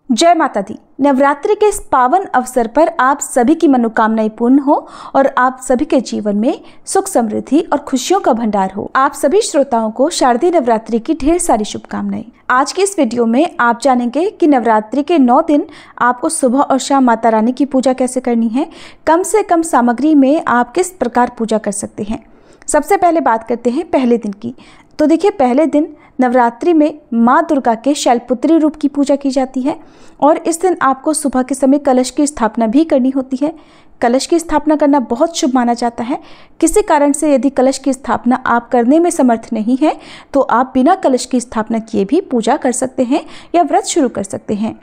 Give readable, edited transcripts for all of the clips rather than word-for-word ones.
जय माता दी। नवरात्रि के इस पावन अवसर पर आप सभी की मनोकामनाएं पूर्ण हो और आप सभी के जीवन में सुख समृद्धि और खुशियों का भंडार हो। आप सभी श्रोताओं को शारदीय नवरात्रि की ढेर सारी शुभकामनाएं। आज की इस वीडियो में आप जानेंगे कि नवरात्रि के 9 दिन आपको सुबह और शाम माता रानी की पूजा कैसे करनी है, कम से कम सामग्री में आप किस प्रकार पूजा कर सकते हैं। सबसे पहले बात करते हैं पहले दिन की। तो देखिए, पहले दिन नवरात्रि में माँ दुर्गा के शैलपुत्री रूप की पूजा की जाती है और इस दिन आपको सुबह के समय कलश की स्थापना भी करनी होती है। कलश की स्थापना करना बहुत शुभ माना जाता है। किसी कारण से यदि कलश की स्थापना आप करने में समर्थ नहीं है तो आप बिना कलश की स्थापना किए भी पूजा कर सकते हैं या व्रत शुरू कर सकते हैं।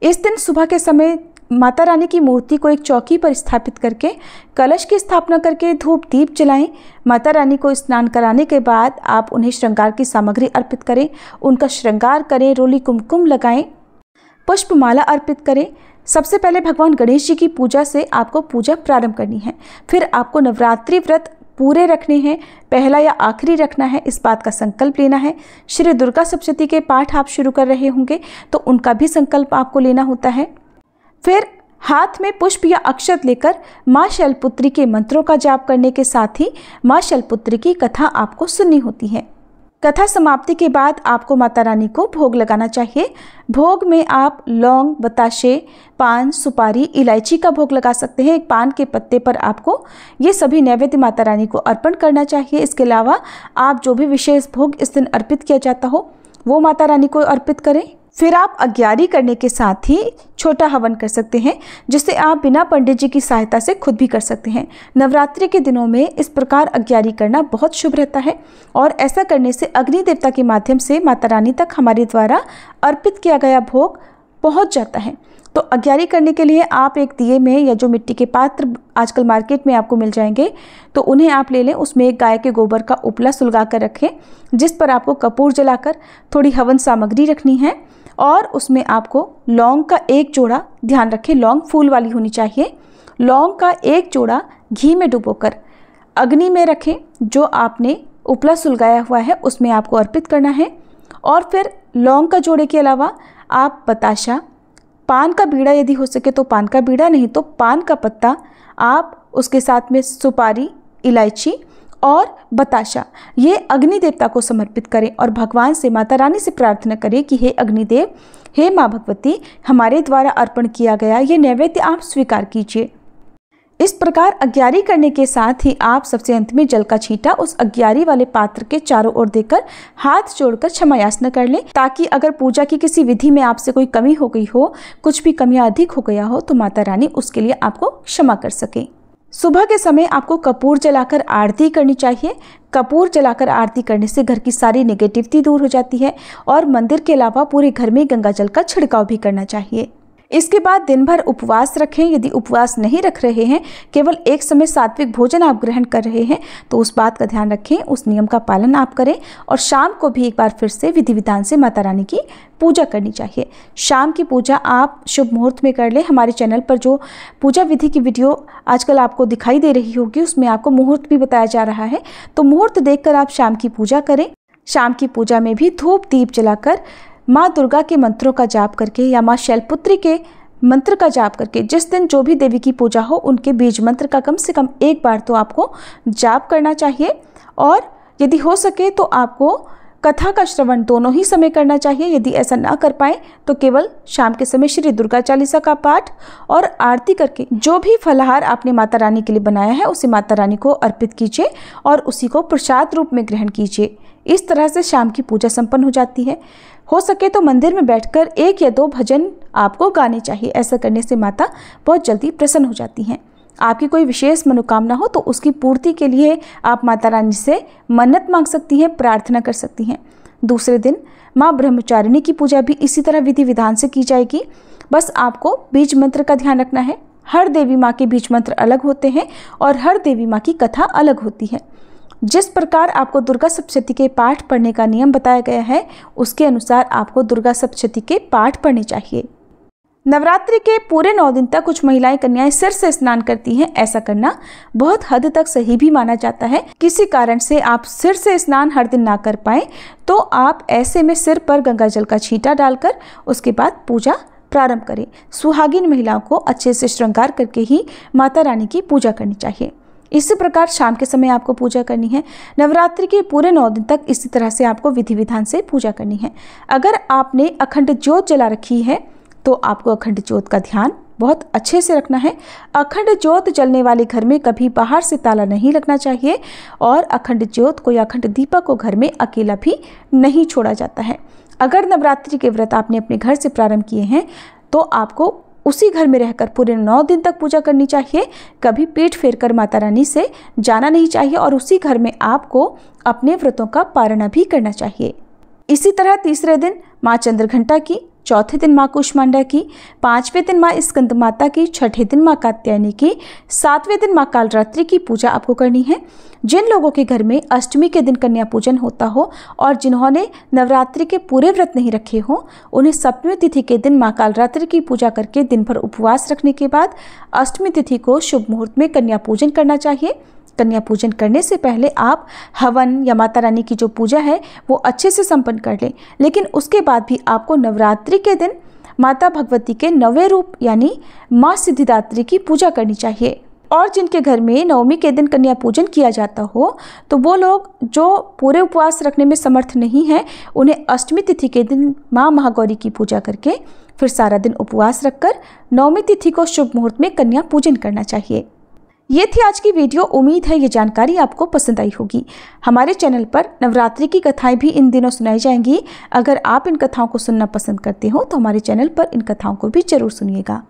इस दिन सुबह के समय माता रानी की मूर्ति को एक चौकी पर स्थापित करके कलश की स्थापना करके धूप दीप जलाएं। माता रानी को स्नान कराने के बाद आप उन्हें श्रृंगार की सामग्री अर्पित करें, उनका श्रृंगार करें, रोली कुमकुम लगाएं, पुष्पमाला अर्पित करें। सबसे पहले भगवान गणेश जी की पूजा से आपको पूजा प्रारंभ करनी है। फिर आपको नवरात्रि व्रत पूरे रखने हैं, पहला या आखिरी रखना है, इस बात का संकल्प लेना है। श्री दुर्गा सप्तशती के पाठ आप शुरू कर रहे होंगे तो उनका भी संकल्प आपको लेना होता है। फिर हाथ में पुष्प या अक्षत लेकर माँ शैलपुत्री के मंत्रों का जाप करने के साथ ही माँ शैलपुत्री की कथा आपको सुननी होती है। कथा समाप्ति के बाद आपको माता रानी को भोग लगाना चाहिए। भोग में आप लौंग, बताशे, पान, सुपारी, इलायची का भोग लगा सकते हैं। एक पान के पत्ते पर आपको ये सभी नैवेद्य माता रानी को अर्पण करना चाहिए। इसके अलावा आप जो भी विशेष भोग इस दिन अर्पित किया जाता हो वो माता रानी को अर्पित करें। फिर आप अग्यारी करने के साथ ही छोटा हवन कर सकते हैं, जिसे आप बिना पंडित जी की सहायता से खुद भी कर सकते हैं। नवरात्रि के दिनों में इस प्रकार अग्यारी करना बहुत शुभ रहता है और ऐसा करने से अग्नि देवता के माध्यम से माता रानी तक हमारे द्वारा अर्पित किया गया भोग पहुंच जाता है। तो अग्यारी करने के लिए आप एक दिए में या जो मिट्टी के पात्र आजकल मार्केट में आपको मिल जाएंगे तो उन्हें आप ले लें। उसमें एक गाय के गोबर का उपला सुलगा कर रखें, जिस पर आपको कपूर जलाकर थोड़ी हवन सामग्री रखनी है और उसमें आपको लौंग का एक जोड़ा, ध्यान रखें लौंग फूल वाली होनी चाहिए, लौंग का एक जोड़ा घी में डुबोकर अग्नि में रखें। जो आपने उपला सुलगाया हुआ है उसमें आपको अर्पित करना है। और फिर लौंग का जोड़े के अलावा आप बताशा, पान का बीड़ा, यदि हो सके तो पान का बीड़ा, नहीं तो पान का पत्ता, आप उसके साथ में सुपारी, इलायची और बताशा, ये अग्नि देवता को समर्पित करें और भगवान से, माता रानी से प्रार्थना करें कि हे अग्निदेव, हे माँ भगवती, हमारे द्वारा अर्पण किया गया ये नैवेद्य आप स्वीकार कीजिए। इस प्रकार अग्यारी करने के साथ ही आप सबसे अंत में जल का छींटा उस अग्यारी वाले पात्र के चारों ओर देकर हाथ जोड़कर क्षमा याचना कर लें, ताकि अगर पूजा की किसी विधि में आपसे कोई कमी हो गई हो, कुछ भी कमियां अधिक हो गया हो तो माता रानी उसके लिए आपको क्षमा कर सके। सुबह के समय आपको कपूर जलाकर आरती करनी चाहिए। कपूर जलाकर आरती करने से घर की सारी नेगेटिविटी दूर हो जाती है और मंदिर के अलावा पूरे घर में गंगा जल का छिड़काव भी करना चाहिए। इसके बाद दिन भर उपवास रखें। यदि उपवास नहीं रख रहे हैं, केवल एक समय सात्विक भोजन आप ग्रहण कर रहे हैं तो उस बात का ध्यान रखें, उस नियम का पालन आप करें और शाम को भी एक बार फिर से विधि विधान से माता रानी की पूजा करनी चाहिए। शाम की पूजा आप शुभ मुहूर्त में कर लें। हमारे चैनल पर जो पूजा विधि की वीडियो आजकल आपको दिखाई दे रही होगी उसमें आपको मुहूर्त भी बताया जा रहा है, तो मुहूर्त देखकर आप शाम की पूजा करें। शाम की पूजा में भी धूप दीप जलाकर माँ दुर्गा के मंत्रों का जाप करके या माँ शैलपुत्री के मंत्र का जाप करके, जिस दिन जो भी देवी की पूजा हो उनके बीज मंत्र का कम से कम एक बार तो आपको जाप करना चाहिए। और यदि हो सके तो आपको कथा का श्रवण दोनों ही समय करना चाहिए। यदि ऐसा ना कर पाए तो केवल शाम के समय श्री दुर्गा चालीसा का पाठ और आरती करके जो भी फलाहार आपने माता रानी के लिए बनाया है उसे माता रानी को अर्पित कीजिए और उसी को प्रसाद रूप में ग्रहण कीजिए। इस तरह से शाम की पूजा संपन्न हो जाती है। हो सके तो मंदिर में बैठकर 1 या 2 भजन आपको गाने चाहिए। ऐसा करने से माता बहुत जल्दी प्रसन्न हो जाती हैं। आपकी कोई विशेष मनोकामना हो तो उसकी पूर्ति के लिए आप माता रानी से मन्नत मांग सकती हैं, प्रार्थना कर सकती हैं। दूसरे दिन माँ ब्रह्मचारिणी की पूजा भी इसी तरह विधि विधान से की जाएगी। बस आपको बीज मंत्र का ध्यान रखना है। हर देवी माँ के बीज मंत्र अलग होते हैं और हर देवी माँ की कथा अलग होती है। जिस प्रकार आपको दुर्गा सप्तशती के पाठ पढ़ने का नियम बताया गया है उसके अनुसार आपको दुर्गा सप्तशती के पाठ पढ़ने चाहिए। नवरात्रि के पूरे 9 दिन तक कुछ महिलाएं कन्याएं सिर से स्नान करती हैं। ऐसा करना बहुत हद तक सही भी माना जाता है। किसी कारण से आप सिर से स्नान हर दिन ना कर पाए तो आप ऐसे में सिर पर गंगा जल का छींटा डालकर उसके बाद पूजा प्रारंभ करें। सुहागिन महिलाओं को अच्छे से श्रृंगार करके ही माता रानी की पूजा करनी चाहिए। इसी प्रकार शाम के समय आपको पूजा करनी है। नवरात्रि के पूरे 9 दिन तक इसी तरह से आपको विधि विधान से पूजा करनी है। अगर आपने अखंड ज्योत जला रखी है तो आपको अखंड ज्योत का ध्यान बहुत अच्छे से रखना है। अखंड ज्योत जलने वाले घर में कभी बाहर से ताला नहीं लगना चाहिए और अखंड ज्योत को या अखंड दीपक को घर में अकेला भी नहीं छोड़ा जाता है। अगर नवरात्रि के व्रत आपने अपने घर से प्रारंभ किए हैं तो आपको उसी घर में रहकर पूरे 9 दिन तक पूजा करनी चाहिए। कभी पीठ फेर कर माता रानी से जाना नहीं चाहिए और उसी घर में आपको अपने व्रतों का पारण भी करना चाहिए। इसी तरह तीसरे दिन माँ चंद्रघंटा की, चौथे दिन माँ कुष्मांडा की, 5वें दिन माँ स्कंद माता की, 6ठे दिन माँ कात्यायनी की, 7वें दिन माँ कालरात्रि की पूजा आपको करनी है। जिन लोगों के घर में अष्टमी के दिन कन्या पूजन होता हो और जिन्होंने नवरात्रि के पूरे व्रत नहीं रखे हो, उन्हें सप्तमी तिथि के दिन माँ कालरात्रि की पूजा करके दिन भर उपवास रखने के बाद अष्टमी तिथि को शुभ मुहूर्त में कन्या पूजन करना चाहिए। कन्या पूजन करने से पहले आप हवन या माता रानी की जो पूजा है वो अच्छे से संपन्न कर लें, लेकिन उसके बाद भी आपको नवरात्रि के दिन माता भगवती के 9वें रूप यानी माँ सिद्धिदात्री की पूजा करनी चाहिए। और जिनके घर में नवमी के दिन कन्या पूजन किया जाता हो तो वो लोग जो पूरे उपवास रखने में समर्थ नहीं है, उन्हें अष्टमी तिथि के दिन माँ महागौरी की पूजा करके फिर सारा दिन उपवास रखकर नवमी तिथि को शुभ मुहूर्त में कन्या पूजन करना चाहिए। ये थी आज की वीडियो। उम्मीद है ये जानकारी आपको पसंद आई होगी। हमारे चैनल पर नवरात्रि की कथाएं भी इन दिनों सुनाई जाएंगी। अगर आप इन कथाओं को सुनना पसंद करते हो तो हमारे चैनल पर इन कथाओं को भी जरूर सुनिएगा।